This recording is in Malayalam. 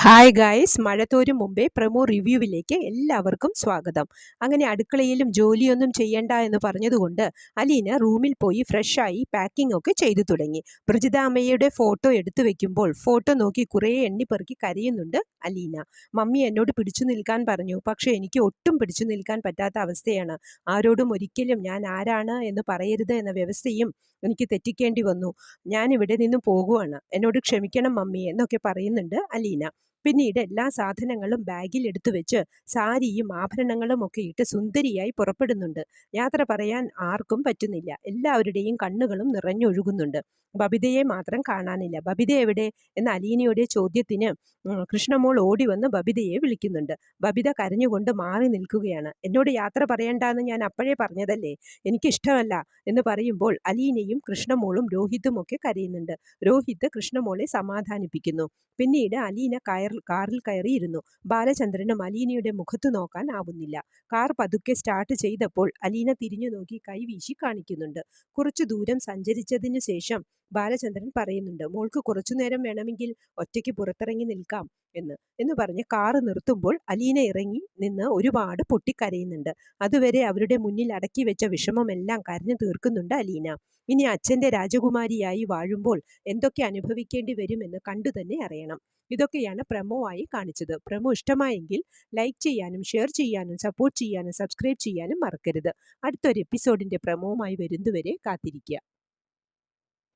ഹായ് ഗായ്സ്, മഴ തോരും മുമ്പേ പ്രമോ റിവ്യൂവിലേക്ക് എല്ലാവർക്കും സ്വാഗതം. അങ്ങനെ അടുക്കളയിലും ജോലിയൊന്നും ചെയ്യണ്ട എന്ന് പറഞ്ഞതുകൊണ്ട് അലീന റൂമിൽ പോയി ഫ്രഷായി പാക്കിംഗ് ഒക്കെ ചെയ്തു തുടങ്ങി. പ്രജിത അമ്മയുടെ ഫോട്ടോ എടുത്തു വെക്കുമ്പോൾ ഫോട്ടോ നോക്കി കുറേ എണ്ണിപ്പെറുക്കി കരയുന്നുണ്ട് അലീന. മമ്മി എന്നോട് പിടിച്ചു നിൽക്കാൻ പറഞ്ഞു, പക്ഷേ എനിക്ക് ഒട്ടും പിടിച്ചു നിൽക്കാൻ പറ്റാത്ത അവസ്ഥയാണ്. ആരോടും ഒരിക്കലും ഞാൻ ആരാണ് എന്ന് പറയരുത് എന്ന വ്യവസ്ഥയും എനിക്ക് തെറ്റിക്കേണ്ടി വന്നു. ഞാൻ ഇവിടെ നിന്ന് പോകുവാണ്, എന്നോട് ക്ഷമിക്കണം മമ്മി എന്നൊക്കെ പറയുന്നുണ്ട് അലീന. പിന്നീട് എല്ലാ സാധനങ്ങളും ബാഗിൽ എടുത്തു വെച്ച് സാരിയും ആഭരണങ്ങളും ഒക്കെ ഇട്ട് സുന്ദരിയായി പുറപ്പെടുന്നുണ്ട്. യാത്ര പറയാൻ ആർക്കും പറ്റുന്നില്ല. എല്ലാവരുടെയും കണ്ണുകളും നിറഞ്ഞൊഴുകുന്നുണ്ട്. ബബിതയെ മാത്രം കാണാനില്ല. ബബിത എവിടെ എന്ന അലീനയുടെ ചോദ്യത്തിന് കൃഷ്ണമോൾ ഓടി വന്ന് ബബിതയെ വിളിക്കുന്നുണ്ട്. ബബിത കരഞ്ഞുകൊണ്ട് മാറി നിൽക്കുകയാണ്. എന്നോട് യാത്ര പറയണ്ടെന്ന് ഞാൻ അപ്പോഴേ പറഞ്ഞതല്ലേ, എനിക്കിഷ്ടമല്ല എന്ന് പറയുമ്പോൾ അലീനയും കൃഷ്ണമോളും രോഹിത്തും ഒക്കെ കരയുന്നുണ്ട്. രോഹിത്ത് കൃഷ്ണമോളെ സമാധാനിപ്പിക്കുന്നു. പിന്നീട് അലീന കാറിൽ കയറിയിരുന്നു. ബാലചന്ദ്രനും അലീനയുടെ മുഖത്തു നോക്കാൻ ആവുന്നില്ല. കാർ പതുക്കെ സ്റ്റാർട്ട് ചെയ്തപ്പോൾ അലീന തിരിഞ്ഞു നോക്കി കൈവീശി കാണിക്കുന്നുണ്ട്. കുറച്ചു ദൂരം സഞ്ചരിച്ചതിനു ശേഷം ബാലചന്ദ്രൻ പറയുന്നുണ്ട്, മോൾക്ക് കുറച്ചുനേരം വേണമെങ്കിൽ ഒറ്റയ്ക്ക് പുറത്തിറങ്ങി നിൽക്കാം എന്ന് പറഞ്ഞ് കാറ് നിർത്തുമ്പോൾ അലീന ഇറങ്ങി നിന്ന് ഒരുപാട് പൊട്ടിക്കരയുന്നുണ്ട്. അതുവരെ അവരുടെ മുന്നിൽ അടക്കി വെച്ച വിഷമമെല്ലാം കരഞ്ഞു തീർക്കുന്നുണ്ട് അലീന. ഇനി അച്ഛൻ്റെ രാജകുമാരിയായി വാഴുമ്പോൾ എന്തൊക്കെ അനുഭവിക്കേണ്ടി വരുമെന്ന് കണ്ടു തന്നെ അറിയണം. ഇതൊക്കെയാണ് പ്രമോ ആയി കാണിച്ചത്. പ്രമോ ഇഷ്ടമായെങ്കിൽ ലൈക്ക് ചെയ്യാനും ഷെയർ ചെയ്യാനും സപ്പോർട്ട് ചെയ്യാനും സബ്സ്ക്രൈബ് ചെയ്യാനും മറക്കരുത്. അടുത്തൊരു എപ്പിസോഡിൻ്റെ പ്രമോവുമായി വരുന്നതുവരെ കാത്തിരിക്കുക.